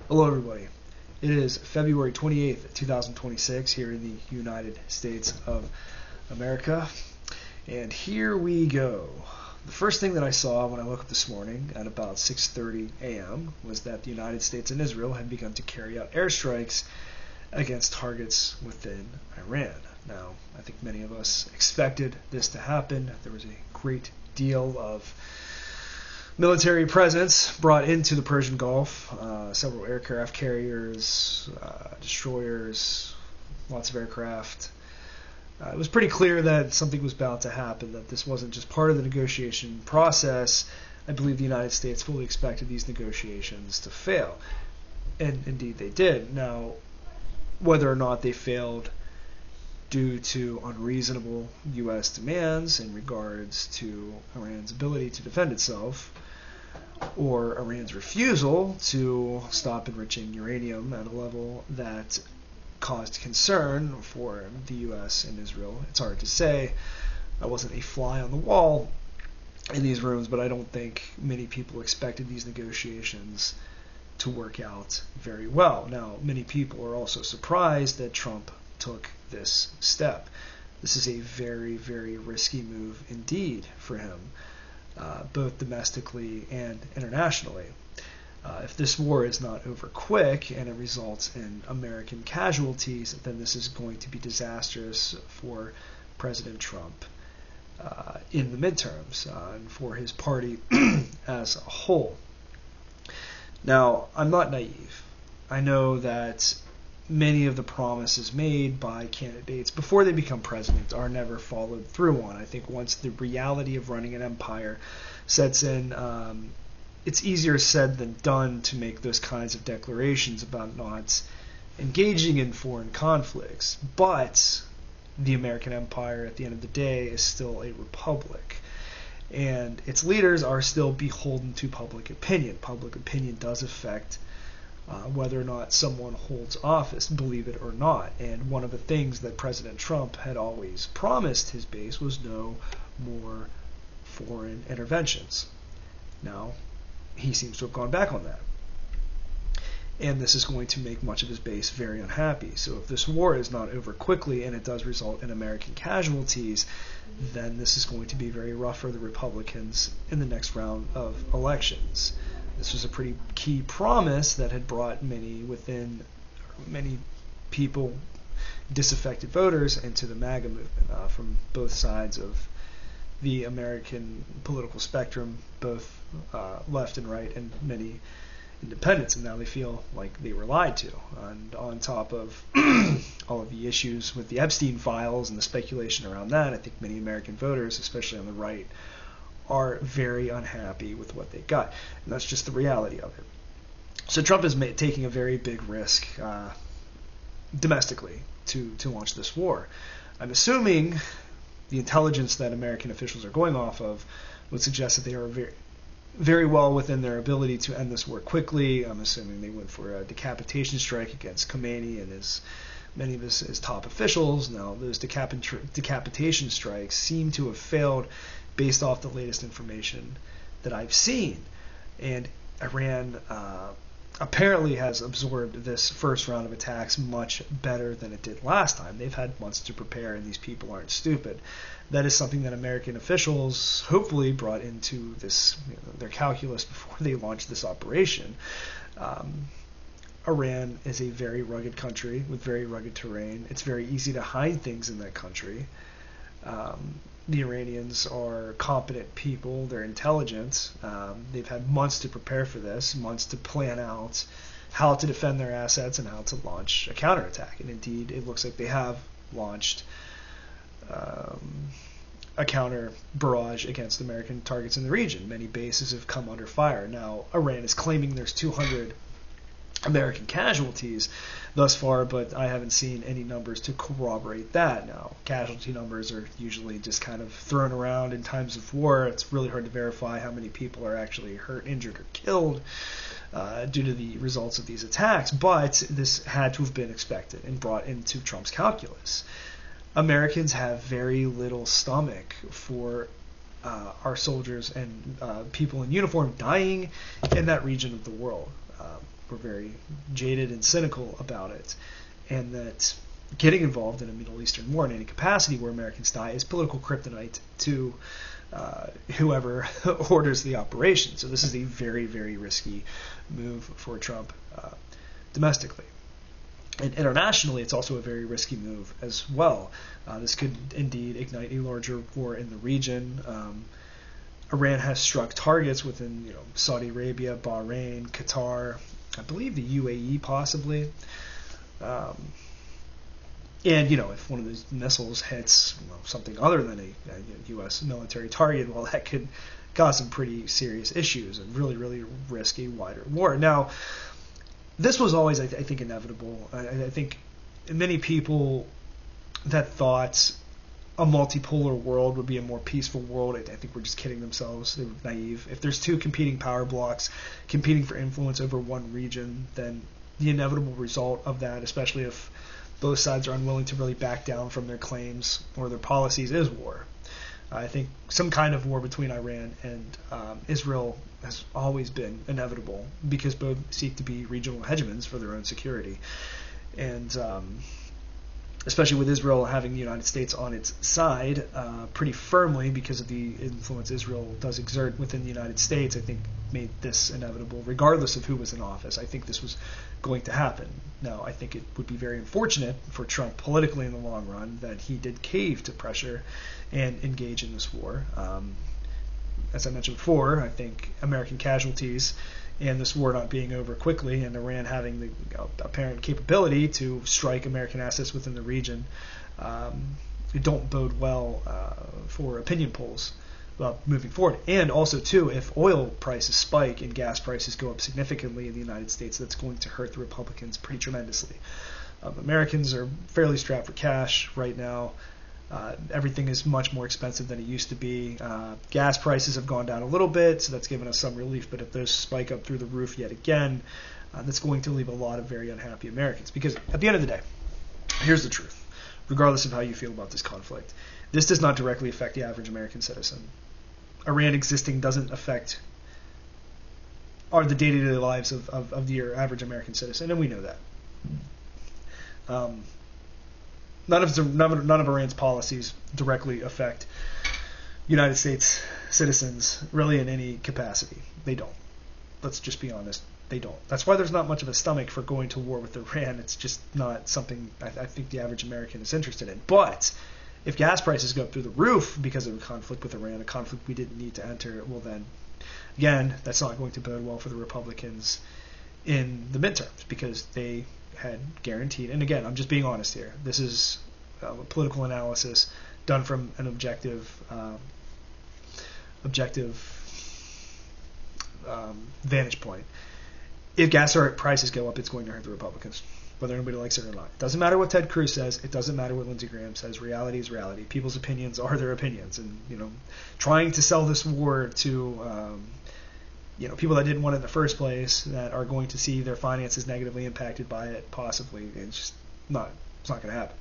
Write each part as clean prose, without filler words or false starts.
Hello, everybody. It is February 28th, 2026, here in the United States of America. And here we go. The first thing that I saw when I woke up this morning at about 6:30 a.m. was that the United States and Israel had begun to carry out airstrikes against targets within Iran. Now, I think many of us expected this to happen. There was a great deal of military presence brought into the Persian Gulf, several aircraft carriers, destroyers, lots of aircraft. It was pretty clear that something was about to happen, that this wasn't just part of the negotiation process. I believe the United States fully expected these negotiations to fail. And indeed they did. Now, whether or not they failed due to unreasonable U.S. demands in regards to Iran's ability to defend itself, or Iran's refusal to stop enriching uranium at a level that caused concern for the U.S. and Israel. It's hard to say. I wasn't a fly on the wall in these rooms, but I don't think many people expected these negotiations to work out very well. Now, many people are also surprised that Trump took this step. This is a very, very risky move indeed for him, both domestically and internationally. If this war is not over quick and it results in American casualties, then this is going to be disastrous for President Trump in the midterms and for his party as a whole. Now, I'm not naive. I know that many of the promises made by candidates before they become president are never followed through on. I think once the reality of running an empire sets in, it's easier said than done to make those kinds of declarations about not engaging in foreign conflicts. But the American empire, at the end of the day, is still a republic. And its leaders are still beholden to public opinion. Public opinion does affect whether or not someone holds office, believe it or not. And one of the things that President Trump had always promised his base was no more foreign interventions. Now, he seems to have gone back on that. And this is going to make much of his base very unhappy. So if this war is not over quickly and it does result in American casualties, then this is going to be very rough for the Republicans in the next round of elections. This was a pretty key promise that had brought many people, disaffected voters, into the MAGA movement from both sides of the American political spectrum, both left and right, and many independents, and now they feel like they were lied to. And on top of all of the issues with the Epstein files and the speculation around that, I think many American voters, especially on the right, are very unhappy with what they got. And that's just the reality of it. So Trump is taking a very big risk domestically to launch this war. I'm assuming the intelligence that American officials are going off of would suggest that they are very, very well within their ability to end this war quickly. I'm assuming they went for a decapitation strike against Khomeini and many of his top officials. Now, those decapitation strikes seem to have failed based off the latest information that I've seen. And Iran apparently has absorbed this first round of attacks much better than it did last time. They've had months to prepare, and these people aren't stupid. That is something that American officials hopefully brought into this, their calculus before they launched this operation. Iran is a very rugged country with very rugged terrain. It's very easy to hide things in that country. The Iranians are competent people. They're intelligent. They've had months to prepare for this, months to plan out how to defend their assets and how to launch a counterattack. And indeed, it looks like they have launched a counter barrage against American targets in the region. Many bases have come under fire. Now, Iran is claiming there's 200 American casualties thus far, but I haven't seen any numbers to corroborate that. Now, casualty numbers are usually just kind of thrown around in times of war. It's really hard to verify how many people are actually hurt, injured, or killed due to the results of these attacks, but this had to have been expected and brought into Trump's calculus. Americans have very little stomach for our soldiers and people in uniform dying in that region of the world. were very jaded and cynical about it, and that getting involved in a Middle Eastern war in any capacity where Americans die is political kryptonite to whoever orders the operation. So this is a very, very risky move for Trump domestically. And internationally, it's also a very risky move as well. This could indeed ignite a larger war in the region. Iran has struck targets within, Saudi Arabia, Bahrain, Qatar, I believe the UAE possibly. And, if one of those missiles hits something other than a U.S. military target, well, that could cause some pretty serious issues and really, really risk a wider war. Now, this was always, I think, inevitable. I think many people that thought a multipolar world would be a more peaceful world, I think were just kidding themselves. They were naive. If there's two competing power blocks competing for influence over one region, then the inevitable result of that, especially if both sides are unwilling to really back down from their claims or their policies, is war. I think some kind of war between Iran and Israel has always been inevitable because both seek to be regional hegemons for their own security. And especially with Israel having the United States on its side pretty firmly because of the influence Israel does exert within the United States, I think made this inevitable regardless of who was in office. I think this was going to happen. Now, I think it would be very unfortunate for Trump politically in the long run that he did cave to pressure and engage in this war. As I mentioned before, I think American casualties and this war not being over quickly and Iran having the apparent capability to strike American assets within the region don't bode well for opinion polls moving forward. And also, too, if oil prices spike and gas prices go up significantly in the United States, that's going to hurt the Republicans pretty tremendously. Americans are fairly strapped for cash right now. Everything is much more expensive than it used to be. Gas prices have gone down a little bit, so that's given us some relief. But if those spike up through the roof yet again, that's going to leave a lot of very unhappy Americans. Because at the end of the day, here's the truth. Regardless of how you feel about this conflict, this does not directly affect the average American citizen. Iran existing doesn't affect the day-to-day lives of the average American citizen, and we know that. None of Iran's policies directly affect United States citizens really in any capacity. They don't. Let's just be honest. They don't. That's why there's not much of a stomach for going to war with Iran. It's just not something I think the average American is interested in. But if gas prices go up through the roof because of a conflict with Iran, a conflict we didn't need to enter, well then, again, that's not going to bode well for the Republicans in the midterms because they had guaranteed, and again, I'm just being honest here, this is a political analysis done from an objective vantage point. If gas prices go up, it's going to hurt the Republicans, whether anybody likes it or not. It doesn't matter what Ted Cruz says. It doesn't matter what Lindsey Graham says. Reality is reality. People's opinions are their opinions. And, trying to sell this war to, people that didn't want it in the first place, that are going to see their finances negatively impacted by it, possibly, it's not going to happen.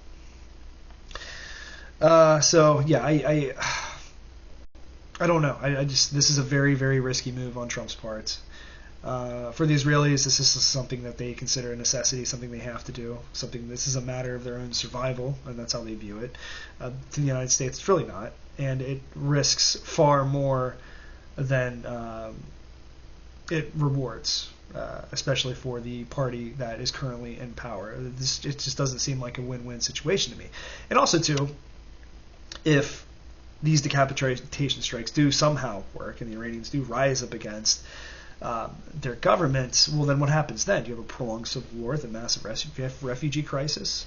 I don't know. This is a very, very risky move on Trump's part. For the Israelis, this is something that they consider a necessity, something they have to do, this is a matter of their own survival, and that's how they view it. To the United States, it's really not, and it risks far more than it rewards, especially for the party that is currently in power. It just doesn't seem like a win-win situation to me. And also, too, if these decapitation strikes do somehow work and the Iranians do rise up against their government, well, then what happens then? Do you have a prolonged civil war with a massive refugee crisis?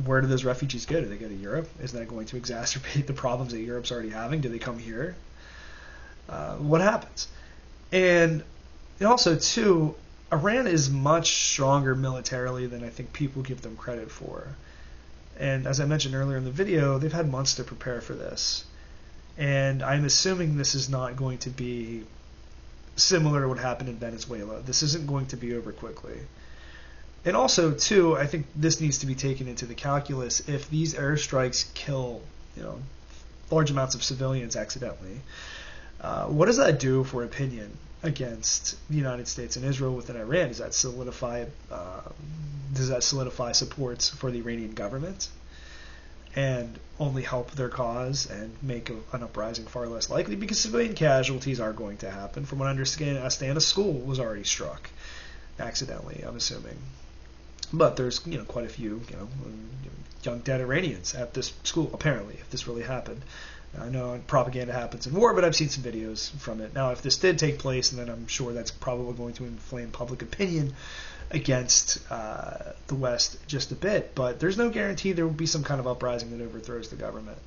Where do those refugees go? Do they go to Europe? Is that going to exacerbate the problems that Europe's already having? Do they come here? What happens? And also, too, Iran is much stronger militarily than I think people give them credit for. And as I mentioned earlier in the video, they've had months to prepare for this. And I'm assuming this is not going to be similar to what happened in Venezuela. This isn't going to be over quickly. And also, too, I think this needs to be taken into the calculus. If these airstrikes kill, large amounts of civilians accidentally, what does that do for opinion against the United States and Israel within Iran, does that solidify supports for the Iranian government and only help their cause and make an uprising far less likely? Because civilian casualties are going to happen. From what I understand, a school was already struck accidentally, I'm assuming. But there's quite a few young dead Iranians at this school, apparently, if this really happened. I know propaganda happens in war, but I've seen some videos from it. Now, if this did take place, then I'm sure that's probably going to inflame public opinion against the West just a bit. But there's no guarantee there will be some kind of uprising that overthrows the government.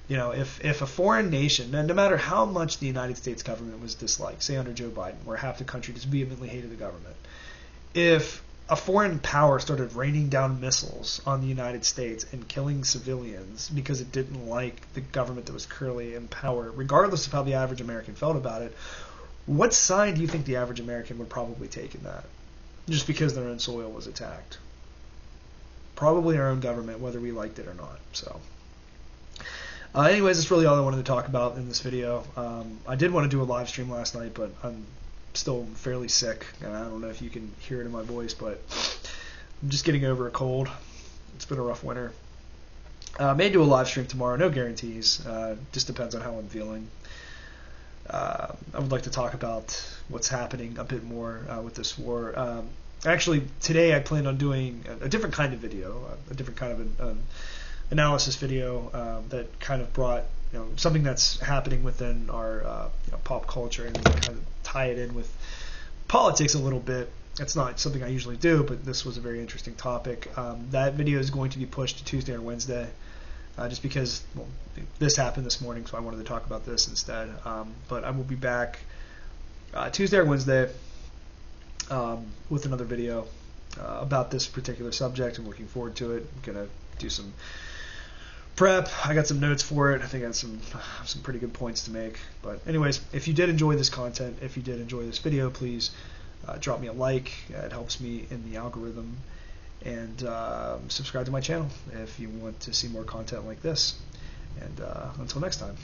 If a foreign nation, no matter how much the United States government was disliked, say under Joe Biden, where half the country just vehemently hated the government, if a foreign power started raining down missiles on the United States and killing civilians because it didn't like the government that was currently in power, regardless of how the average American felt about it, what side do you think the average American would probably take in that? Just because their own soil was attacked. Probably our own government, whether we liked it or not. So, anyways, that's really all I wanted to talk about in this video. I did want to do a live stream last night, but I'm still fairly sick, and I don't know if you can hear it in my voice, but I'm just getting over a cold. It's been a rough winter. May do a live stream tomorrow, no guarantees. Just depends on how I'm feeling. I would like to talk about what's happening a bit more with this war. Actually, today I plan on doing a different kind of video, a different kind of analysis video that kind of brought something that's happening within our pop culture and kind of tie it in with politics a little bit. It's not something I usually do, but this was a very interesting topic. That video is going to be pushed to Tuesday or Wednesday, just because this happened this morning, so I wanted to talk about this instead. But I will be back Tuesday or Wednesday with another video about this particular subject. I'm looking forward to it. I'm going to do some prep. I got some notes for it. I think I have some pretty good points to make. But anyways, if you did enjoy this content, if you did enjoy this video, please drop me a like. It helps me in the algorithm. And subscribe to my channel if you want to see more content like this. And until next time.